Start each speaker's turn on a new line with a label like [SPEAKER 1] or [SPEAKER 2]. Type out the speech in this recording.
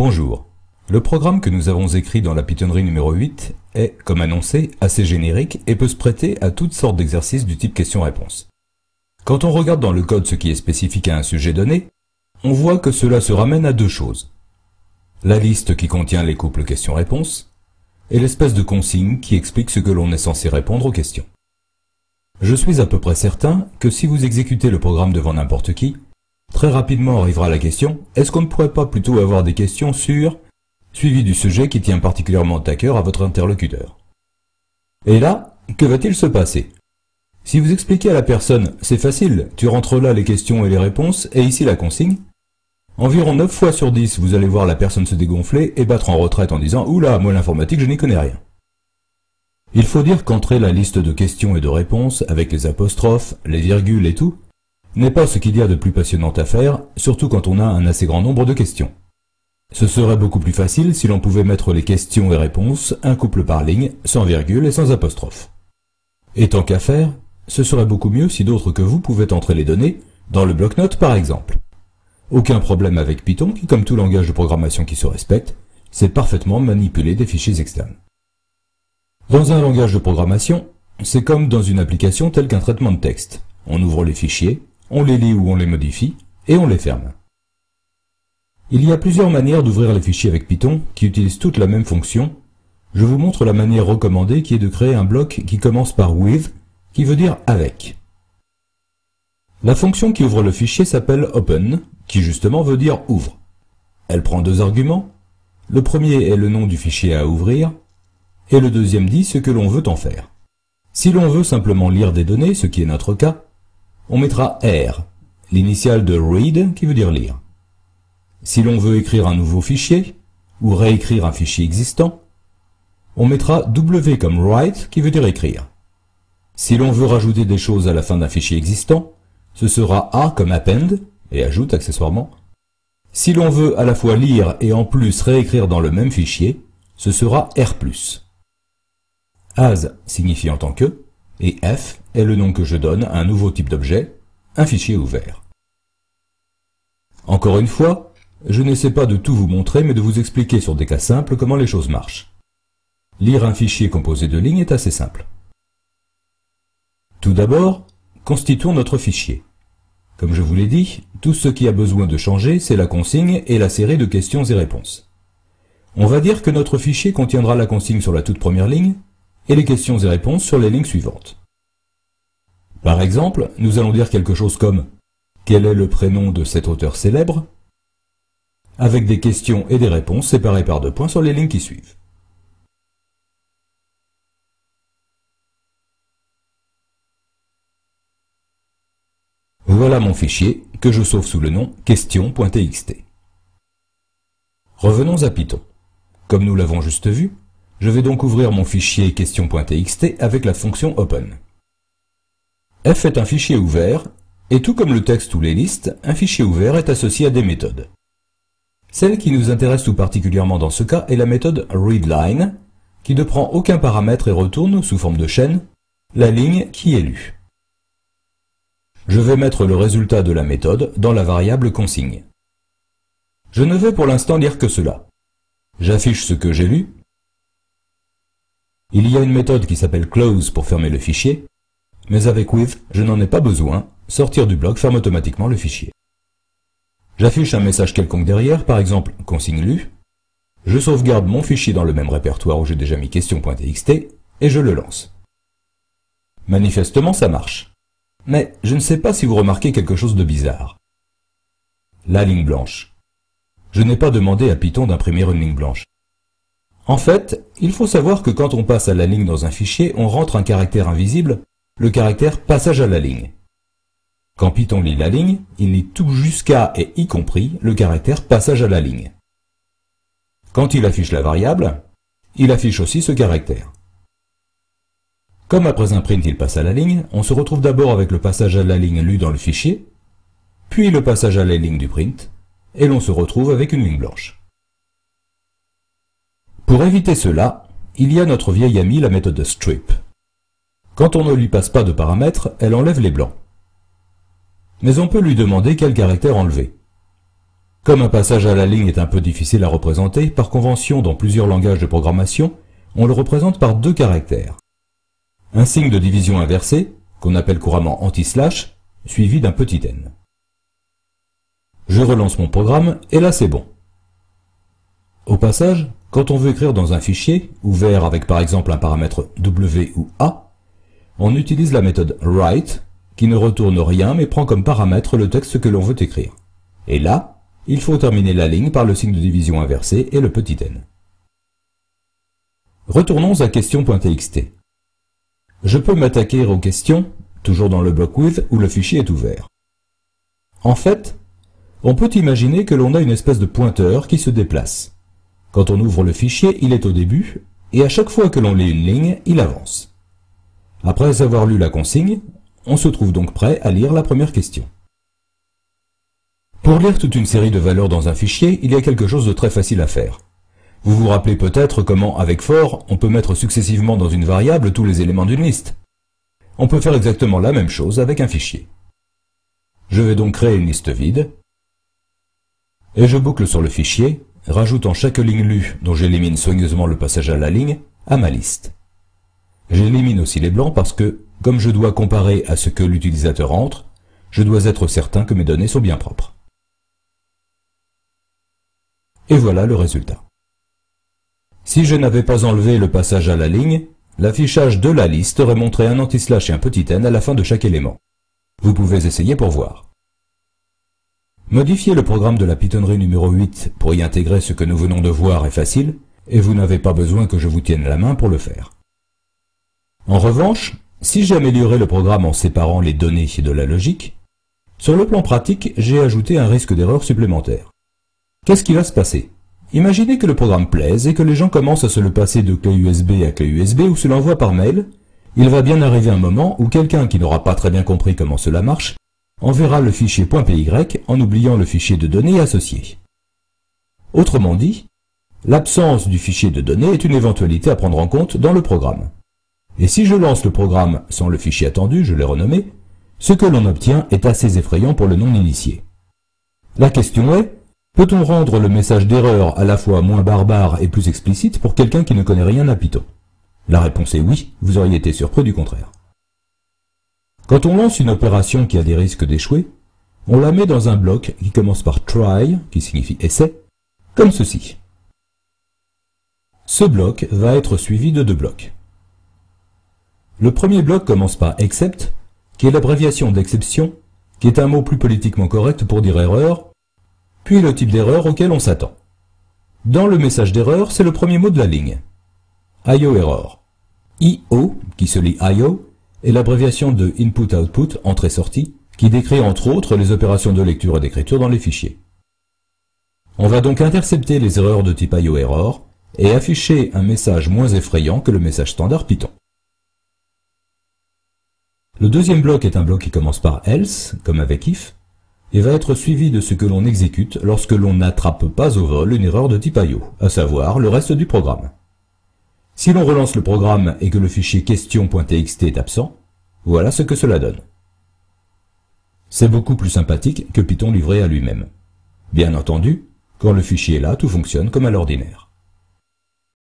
[SPEAKER 1] Bonjour. Le programme que nous avons écrit dans la Pythonnerie numéro 8 est, comme annoncé, assez générique et peut se prêter à toutes sortes d'exercices du type question-réponse. Quand on regarde dans le code ce qui est spécifique à un sujet donné, on voit que cela se ramène à deux choses. La liste qui contient les couples questions-réponses et l'espèce de consigne qui explique ce que l'on est censé répondre aux questions. Je suis à peu près certain que si vous exécutez le programme devant n'importe qui, très rapidement arrivera la question « Est-ce qu'on ne pourrait pas plutôt avoir des questions sur… » suivi du sujet qui tient particulièrement à cœur à votre interlocuteur. Et là, que va-t-il se passer? Si vous expliquez à la personne « C'est facile, tu rentres là les questions et les réponses, et ici la consigne », environ 9 fois sur 10, vous allez voir la personne se dégonfler et battre en retraite en disant « Oula, moi l'informatique, je n'y connais rien ». Il faut dire qu'entrer la liste de questions et de réponses, avec les apostrophes, les virgules et tout, n'est pas ce qu'il y a de plus passionnant à faire, surtout quand on a un assez grand nombre de questions. Ce serait beaucoup plus facile si l'on pouvait mettre les questions et réponses, un couple par ligne, sans virgule et sans apostrophe. Et tant qu'à faire, ce serait beaucoup mieux si d'autres que vous pouvaient entrer les données, dans le bloc-notes par exemple. Aucun problème avec Python qui, comme tout langage de programmation qui se respecte, sait parfaitement manipuler des fichiers externes. Dans un langage de programmation, c'est comme dans une application telle qu'un traitement de texte. On ouvre les fichiers, on les lit ou on les modifie, et on les ferme. Il y a plusieurs manières d'ouvrir les fichiers avec Python qui utilisent toutes la même fonction. Je vous montre la manière recommandée qui est de créer un bloc qui commence par with, qui veut dire avec. La fonction qui ouvre le fichier s'appelle open, qui justement veut dire ouvre. Elle prend deux arguments. Le premier est le nom du fichier à ouvrir, et le deuxième dit ce que l'on veut en faire. Si l'on veut simplement lire des données, ce qui est notre cas, on mettra R, l'initiale de read qui veut dire lire. Si l'on veut écrire un nouveau fichier, ou réécrire un fichier existant, on mettra W comme write qui veut dire écrire. Si l'on veut rajouter des choses à la fin d'un fichier existant, ce sera A comme append, et ajoute accessoirement. Si l'on veut à la fois lire et en plus réécrire dans le même fichier, ce sera R+. As signifie en tant que, et F est le nom que je donne à un nouveau type d'objet, un fichier ouvert. Encore une fois, je n'essaie pas de tout vous montrer, mais de vous expliquer sur des cas simples comment les choses marchent. Lire un fichier composé de lignes est assez simple. Tout d'abord, constituons notre fichier. Comme je vous l'ai dit, tout ce qui a besoin de changer, c'est la consigne et la série de questions et réponses. On va dire que notre fichier contiendra la consigne sur la toute première ligne et les questions et réponses sur les lignes suivantes. Par exemple, nous allons dire quelque chose comme « Quel est le prénom de cet auteur célèbre ?» avec des questions et des réponses séparées par 2 points sur les lignes qui suivent. Voilà mon fichier, que je sauve sous le nom question.txt. Revenons à Python. Comme nous l'avons juste vu, je vais donc ouvrir mon fichier question.txt avec la fonction open. F est un fichier ouvert, et tout comme le texte ou les listes, un fichier ouvert est associé à des méthodes. Celle qui nous intéresse tout particulièrement dans ce cas est la méthode readLine, qui ne prend aucun paramètre et retourne, sous forme de chaîne, la ligne qui est lue. Je vais mettre le résultat de la méthode dans la variable consigne. Je ne vais pour l'instant lire que cela. J'affiche ce que j'ai lu. Il y a une méthode qui s'appelle close pour fermer le fichier, mais avec with, je n'en ai pas besoin, sortir du bloc ferme automatiquement le fichier. J'affiche un message quelconque derrière, par exemple consigne lue. Je sauvegarde mon fichier dans le même répertoire où j'ai déjà mis question.txt et je le lance. Manifestement, ça marche. Mais je ne sais pas si vous remarquez quelque chose de bizarre. La ligne blanche. Je n'ai pas demandé à Python d'imprimer une ligne blanche. En fait, il faut savoir que quand on passe à la ligne dans un fichier, on rentre un caractère invisible, le caractère passage à la ligne. Quand Python lit la ligne, il lit tout jusqu'à et y compris le caractère passage à la ligne. Quand il affiche la variable, il affiche aussi ce caractère. Comme après un print il passe à la ligne, on se retrouve d'abord avec le passage à la ligne lu dans le fichier, puis le passage à la ligne du print, et l'on se retrouve avec une ligne blanche. Pour éviter cela, il y a notre vieille amie la méthode strip. Quand on ne lui passe pas de paramètres, elle enlève les blancs. Mais on peut lui demander quel caractère enlever. Comme un passage à la ligne est un peu difficile à représenter, par convention dans plusieurs langages de programmation, on le représente par 2 caractères. Un signe de division inversée, qu'on appelle couramment anti-slash, suivi d'un petit n. Je relance mon programme, et là c'est bon. Au passage, quand on veut écrire dans un fichier, ouvert avec par exemple un paramètre W ou A, on utilise la méthode write, qui ne retourne rien mais prend comme paramètre le texte que l'on veut écrire. Et là, il faut terminer la ligne par le signe de division inversé et le petit n. Retournons à question.txt. Je peux m'attaquer aux questions, toujours dans le bloc with où le fichier est ouvert. En fait, on peut imaginer que l'on a une espèce de pointeur qui se déplace. Quand on ouvre le fichier, il est au début, et à chaque fois que l'on lit une ligne, il avance. Après avoir lu la consigne, on se trouve donc prêt à lire la première question. Pour lire toute une série de valeurs dans un fichier, il y a quelque chose de très facile à faire. Vous vous rappelez peut-être comment, avec for, on peut mettre successivement dans une variable tous les éléments d'une liste. On peut faire exactement la même chose avec un fichier. Je vais donc créer une liste vide, et je boucle sur le fichier, rajoutant chaque ligne lue, dont j'élimine soigneusement le passage à la ligne, à ma liste. J'élimine aussi les blancs parce que, comme je dois comparer à ce que l'utilisateur entre, je dois être certain que mes données sont bien propres. Et voilà le résultat. Si je n'avais pas enlevé le passage à la ligne, l'affichage de la liste aurait montré un anti-slash et un petit n à la fin de chaque élément. Vous pouvez essayer pour voir. Modifier le programme de la Pythonnerie numéro 8 pour y intégrer ce que nous venons de voir est facile, et vous n'avez pas besoin que je vous tienne la main pour le faire. En revanche, si j'ai amélioré le programme en séparant les données de la logique, sur le plan pratique, j'ai ajouté un risque d'erreur supplémentaire. Qu'est-ce qui va se passer? Imaginez que le programme plaise et que les gens commencent à se le passer de clé USB à clé USB ou se l'envoient par mail. Il va bien arriver un moment où quelqu'un qui n'aura pas très bien compris comment cela marche enverra le fichier .py en oubliant le fichier de données associé. Autrement dit, l'absence du fichier de données est une éventualité à prendre en compte dans le programme. Et si je lance le programme sans le fichier attendu, je l'ai renommé, ce que l'on obtient est assez effrayant pour le non-initié. La question est, peut-on rendre le message d'erreur à la fois moins barbare et plus explicite pour quelqu'un qui ne connaît rien à Python? La réponse est oui, vous auriez été surpris du contraire. Quand on lance une opération qui a des risques d'échouer, on la met dans un bloc qui commence par try, qui signifie essai, comme ceci. Ce bloc va être suivi de 2 blocs. Le premier bloc commence par except, qui est l'abréviation d'exception, qui est un mot plus politiquement correct pour dire erreur, puis le type d'erreur auquel on s'attend. Dans le message d'erreur, c'est le premier mot de la ligne. IO error. IO, qui se lit IO, est l'abréviation de input-output, entrée-sortie, qui décrit entre autres les opérations de lecture et d'écriture dans les fichiers. On va donc intercepter les erreurs de type IO error et afficher un message moins effrayant que le message standard Python. Le deuxième bloc est un bloc qui commence par else, comme avec if, et va être suivi de ce que l'on exécute lorsque l'on n'attrape pas au vol une erreur de type IO, à savoir le reste du programme. Si l'on relance le programme et que le fichier question.txt est absent, voilà ce que cela donne. C'est beaucoup plus sympathique que Python livré à lui-même. Bien entendu, quand le fichier est là, tout fonctionne comme à l'ordinaire.